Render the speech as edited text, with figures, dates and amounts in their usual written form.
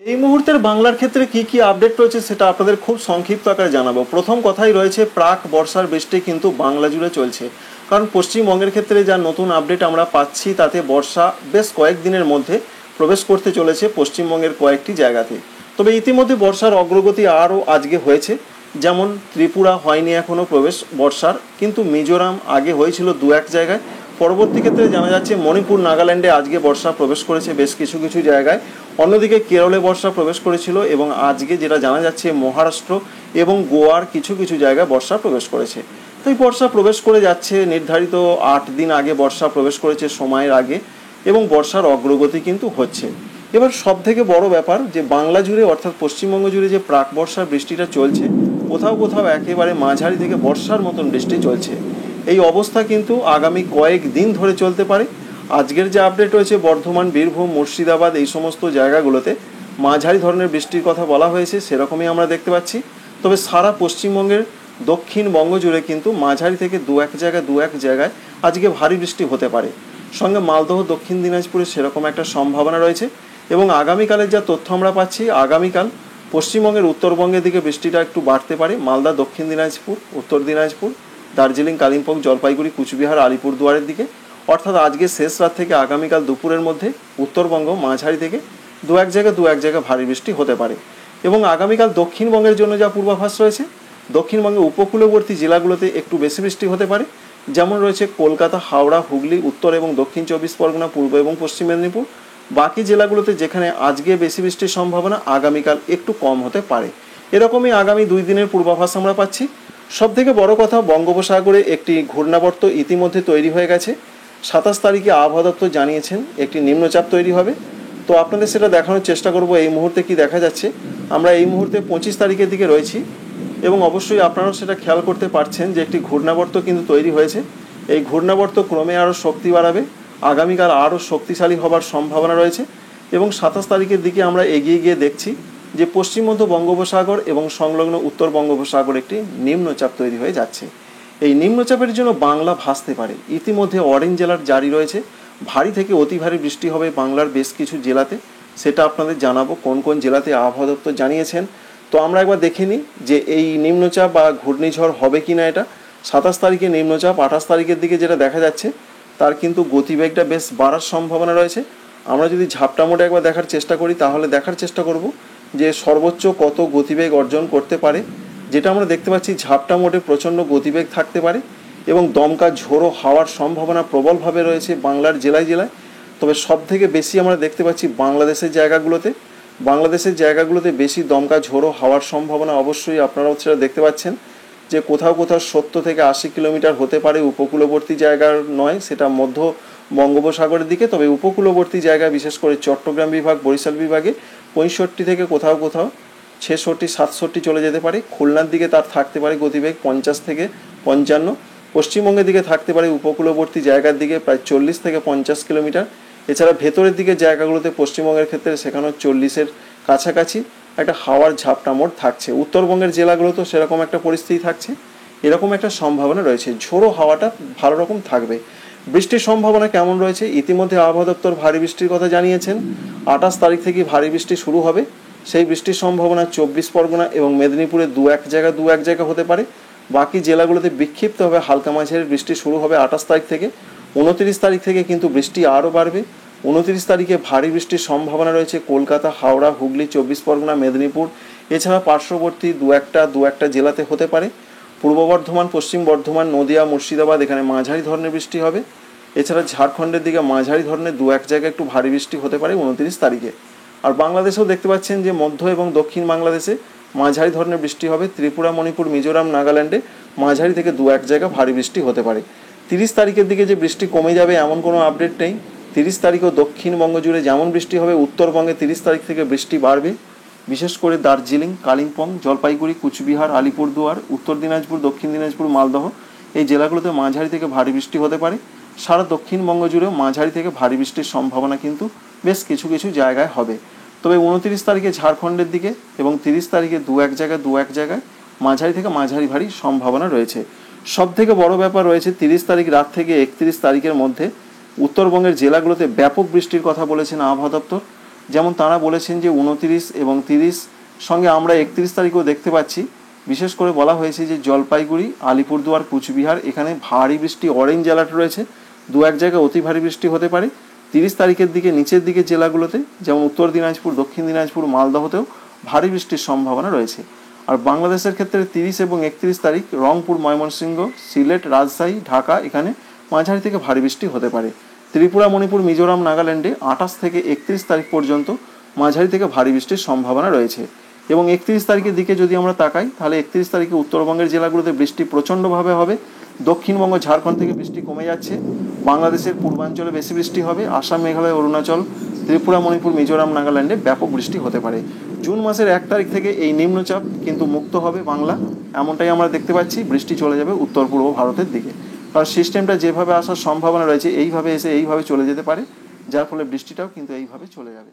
এই মুহূর্তের বাংলার ক্ষেত্রে কি কি আপডেট রয়েছে সেটা আপনাদের খুব সংক্ষিপ্ত আকারে জানাবো। প্রথম কথাই রয়েছে প্রাক বর্ষার বৃষ্টি কিন্তু বাংলা জুড়ে চলছে, কারণ পশ্চিমবঙ্গের ক্ষেত্রে যা নতুন আপডেট আমরা পাচ্ছি তাতে বর্ষা বেশ কয়েকদিনের মধ্যে প্রবেশ করতে চলেছে পশ্চিমবঙ্গের কয়েকটি জায়গাতে। তবে ইতিমধ্যে বর্ষার অগ্রগতি আরও আজকে হয়েছে, যেমন ত্রিপুরা হয়নি এখনও প্রবেশ বর্ষার, কিন্তু মিজোরাম আগে হয়েছিল দু এক জায়গায়। পরবর্তী ক্ষেত্রে জানা যাচ্ছে মণিপুর নাগাল্যান্ডে আজকে বর্ষা প্রবেশ করেছে বেশ কিছু কিছু জায়গায়, অন্যদিকে কেরলে বর্ষা প্রবেশ করেছিল এবং আজকে যেটা জানা যাচ্ছে মহারাষ্ট্র এবং গোয়ার কিছু কিছু জায়গায় বর্ষা প্রবেশ করেছে। তাই বর্ষা প্রবেশ করে যাচ্ছে, নির্ধারিত 8 দিন আগে বর্ষা প্রবেশ করেছে সময়ের আগে, এবং বর্ষার অগ্রগতি কিন্তু হচ্ছে। এবার সব থেকে বড় ব্যাপার যে বাংলা জুড়ে অর্থাৎ পশ্চিমবঙ্গ জুড়ে যে প্রাক বর্ষার বৃষ্টিটা চলছে, কোথাও কোথাও একেবারে মাঝারি থেকে বর্ষার মতন বৃষ্টি চলছে। এই অবস্থা কিন্তু আগামী কয়েক দিন ধরে চলতে পারে। আজকের যে আপডেট রয়েছে বর্ধমান, বীরভূম, মুর্শিদাবাদ এই সমস্ত জায়গাগুলোতে মাঝারি ধরনের বৃষ্টির কথা বলা হয়েছে, সেরকমই আমরা দেখতে পাচ্ছি। তবে সারা পশ্চিমবঙ্গের দক্ষিণবঙ্গ জুড়ে কিন্তু মাঝারি থেকে দু এক জায়গায় আজকে ভারী বৃষ্টি হতে পারে। সঙ্গে মালদহ, দক্ষিণ দিনাজপুরে সেরকম একটা সম্ভাবনা রয়েছে। এবং আগামীকালের যা তথ্য আমরা পাচ্ছি, আগামীকাল পশ্চিমবঙ্গের উত্তরবঙ্গের দিকে বৃষ্টিটা একটু বাড়তে পারে। মালদা, দক্ষিণ দিনাজপুর, উত্তর দিনাজপুর, দার্জিলিং, কালিম্পং, জলপাইগুড়ি, কুচবিহার, আলিপুরদুয়ারের দিকে, অর্থাৎ আজকে শেষ রাত থেকে আগামীকাল দুপুরের মধ্যে উত্তরবঙ্গ মাঝারি থেকে দু এক জায়গায় ভারী বৃষ্টি হতে পারে। এবং আগামীকাল দক্ষিণবঙ্গের জন্য যা পূর্বাভাস রয়েছে, দক্ষিণবঙ্গের উপকূলবর্তী জেলাগুলোতে একটু বেশি বৃষ্টি হতে পারে, যেমন রয়েছে কলকাতা, হাওড়া, হুগলি, উত্তর এবং দক্ষিণ 24 পরগনা, পূর্ব এবং পশ্চিম মেদিনীপুর। বাকি জেলাগুলোতে যেখানে আজকে বেশি বৃষ্টির সম্ভাবনা, আগামীকাল একটু কম হতে পারে। এরকমই আগামী 2 দিনের পূর্বাভাস আমরা পাচ্ছি। সবথেকে বড় কথা, বঙ্গোপসাগরে একটি ঘূর্ণাবর্ত ইতিমধ্যে তৈরি হয়ে গেছে। 27 তারিখে আবহাওয়া দপ্তর জানিয়েছেন একটি নিম্নচাপ তৈরি হবে। তো আপনাদের সেটা দেখানোর চেষ্টা করব এই মুহূর্তে কি দেখা যাচ্ছে। আমরা এই মুহূর্তে 25 তারিখের দিকে রয়েছি এবং অবশ্যই আপনারাও সেটা খেয়াল করতে পারছেন যে একটি ঘূর্ণাবর্ত কিন্তু তৈরি হয়েছে। এই ঘূর্ণাবর্ত ক্রমে আরও শক্তি বাড়াবে, আগামীকাল আরও শক্তিশালী হবার সম্ভাবনা রয়েছে। এবং 27 তারিখের দিকে আমরা এগিয়ে গিয়ে দেখছি যে পশ্চিম মধ্য বঙ্গোপসাগর এবং সংলগ্ন উত্তর বঙ্গোপসাগর একটি নিম্নচাপ তৈরি হয়ে যাচ্ছে। এই নিম্নচাপের জন্য বাংলা ভাসতে পারে। ইতিমধ্যে অরেঞ্জ অ্যালার্ট জারি রয়েছে, ভারী থেকে অতি ভারী বৃষ্টি হবে বাংলার বেশ কিছু জেলাতে। সেটা আপনাদের জানাবো কোন কোন জেলাতে আবহাওয়া দপ্তর জানিয়েছেন। তো আমরা একবার দেখে নিই যে এই নিম্নচাপ বা ঘূর্ণিঝড় হবে কি না। এটা 27 তারিখে নিম্নচাপ, 28 তারিখের দিকে যেটা দেখা যাচ্ছে তার কিন্তু গতিবেগটা বেশ বাড়ার সম্ভাবনা রয়েছে। আমরা যদি ঝাপটা মোটে একবার দেখার চেষ্টা করি, তাহলে দেখার চেষ্টা করব যে সর্বোচ্চ কত গতিবেগ অর্জন করতে পারে। যেটা আমরা দেখতে পাচ্ছি ঝাপটা মোটে প্রচণ্ড গতিবেগ থাকতে পারে এবং দমকা ঝোড়ো হাওয়ার সম্ভাবনা প্রবলভাবে রয়েছে বাংলার জেলায় জেলায়। তবে সব থেকে বেশি আমরা দেখতে পাচ্ছি বাংলাদেশের জায়গাগুলোতে বেশি দমকা ঝোড়ো হাওয়ার সম্ভাবনা। অবশ্যই আপনারাও সেটা দেখতে পাচ্ছেন যে কোথাও কোথাও 70 থেকে 80 কিলোমিটার হতে পারে। উপকূলবর্তী জায়গার নয়, সেটা মধ্য বঙ্গোপসাগরের দিকে। তবে উপকূলবর্তী জায়গায় বিশেষ করে চট্টগ্রাম বিভাগ, বরিশাল বিভাগে 65 থেকে কোথাও 66, 67 চলে যেতে পারে। খুলনার দিকে তার থাকতে পারে গতিবেগ 50 থেকে 55। পশ্চিমবঙ্গের দিকে থাকতে পারে উপকূলবর্তী জায়গার দিকে প্রায় 40 থেকে 50 কিলোমিটার। এছাড়া ভেতরের দিকে জায়গাগুলোতে পশ্চিমবঙ্গের ক্ষেত্রে সেখানেও 40-এর কাছাকাছি একটা হাওয়ার ঝাপটা মোট থাকছে। উত্তরবঙ্গের জেলাগুলোতেও সেরকম একটা পরিস্থিতি থাকছে। এরকম একটা সম্ভাবনা রয়েছে, ঝোড়ো হাওয়াটা ভালো রকম থাকবে। বৃষ্টির সম্ভাবনা কেমন রয়েছে, ইতিমধ্যে আবহাওয়া দপ্তর ভারী বৃষ্টির কথা জানিয়েছেন। 28 তারিখ থেকে ভারী বৃষ্টি শুরু হবে। সেই বৃষ্টির সম্ভাবনা 24 পরগনা এবং মেদিনীপুরে দু এক জায়গা হতে পারে। বাকি জেলাগুলোতে বিক্ষিপ্তভাবে হালকা মাঝারি বৃষ্টি শুরু হবে 28 তারিখ থেকে। 29 তারিখ থেকে কিন্তু বৃষ্টি আরও বাড়বে। 29 তারিখে ভারী বৃষ্টির সম্ভাবনা রয়েছে কলকাতা, হাওড়া, হুগলি, 24 পরগনা, মেদিনীপুর। এছাড়া পার্শ্ববর্তী দু একটা জেলাতে হতে পারে। পূর্ব বর্ধমান, পশ্চিম বর্ধমান, নদিয়া, মুর্শিদাবাদ এখানে মাঝারি ধরনের বৃষ্টি হবে। এছাড়া ঝাড়খণ্ডের দিকে মাঝারি ধরনের দু এক জায়গায় একটু ভারী বৃষ্টি হতে পারে 29 তারিখে। আর বাংলাদেশেও দেখতে পাচ্ছেন যে মধ্য এবং দক্ষিণ বাংলাদেশে মাঝারি ধরনের বৃষ্টি হবে। ত্রিপুরা, মণিপুর, মিজোরাম, নাগাল্যান্ডে মাঝারি থেকে দু এক জায়গা ভারী বৃষ্টি হতে পারে। 30 তারিখের দিকে যে বৃষ্টি কমে যাবে এমন কোনো আপডেট নেই। 30 তারিখও দক্ষিণবঙ্গ জুড়ে যেমন বৃষ্টি হবে, উত্তরবঙ্গে 30 তারিখ থেকে বৃষ্টি বাড়বে। বিশেষ করে দার্জিলিং, কালিম্পং, জলপাইগুড়ি, কুচবিহার, আলিপুরদুয়ার, উত্তর দিনাজপুর, দক্ষিণ দিনাজপুর, মালদহ এই জেলাগুলোতে মাঝারি থেকে ভারী বৃষ্টি হতে পারে। সারা দক্ষিণবঙ্গ জুড়েও মাঝারি থেকে ভারী বৃষ্টির সম্ভাবনা কিন্তু বেশ কিছু কিছু জায়গায় হবে। তবে 29 তারিখে ঝাড়খণ্ডের দিকে এবং 30 তারিখে দু এক জায়গায় মাঝারি থেকে মাঝারি ভারী সম্ভাবনা রয়েছে। সব থেকে বড় ব্যাপার রয়েছে 30 তারিখ রাত থেকে 31 তারিখের মধ্যে উত্তরবঙ্গের জেলাগুলোতে ব্যাপক বৃষ্টির কথা বলেছেন আবহাওয়া দপ্তর। যেমন তারা বলেছেন যে 29 এবং 30, সঙ্গে আমরা 31 তারিখেও দেখতে পাচ্ছি। বিশেষ করে বলা হয়েছে যে জলপাইগুড়ি, আলিপুরদুয়ার, কুচবিহার এখানে ভারী বৃষ্টি, অরেঞ্জ অ্যালার্ট রয়েছে, দু এক জায়গায় অতি ভারী বৃষ্টি হতে পারে। 30 তারিখের দিকে নিচের দিকে জেলাগুলোতে যেমন উত্তর দিনাজপুর, দক্ষিণ দিনাজপুর, মালদহতেও ভারী বৃষ্টির সম্ভাবনা রয়েছে। আর বাংলাদেশের ক্ষেত্রে 30 এবং 31 তারিখ রংপুর, ময়মনসিংহ, সিলেট, রাজশাহী, ঢাকা এখানে মাঝারি থেকে ভারী বৃষ্টি হতে পারে। ত্রিপুরা, মণিপুর, মিজোরাম, নাগাল্যান্ডে 28 থেকে 31 তারিখ পর্যন্ত মাঝারি থেকে ভারী বৃষ্টির সম্ভাবনা রয়েছে। এবং 31 তারিখের দিকে যদি আমরা তাকাই, তাহলে 31 তারিখে উত্তরবঙ্গের জেলাগুলোতে বৃষ্টি প্রচণ্ডভাবে হবে। দক্ষিণবঙ্গ, ঝাড়খণ্ড থেকে বৃষ্টি কমে যাচ্ছে। বাংলাদেশের পূর্বাঞ্চলে বেশি বৃষ্টি হবে। আসাম, মেঘালয়, অরুণাচল, ত্রিপুরা, মণিপুর, মিজোরাম, নাগাল্যান্ডে ব্যাপক বৃষ্টি হতে পারে। জুন মাসের 1 তারিখ থেকে এই নিম্নচাপ কিন্তু মুক্ত হবে বাংলা, এমনটাই আমরা দেখতে পাচ্ছি। বৃষ্টি চলে যাবে উত্তর পূর্ব ভারতের দিকে, কারণ সিস্টেমটা যেভাবে আসার সম্ভাবনা রয়েছে এইভাবে এসে এইভাবে চলে যেতে পারে, যার ফলে বৃষ্টিটাও কিন্তু এইভাবে চলে যাবে।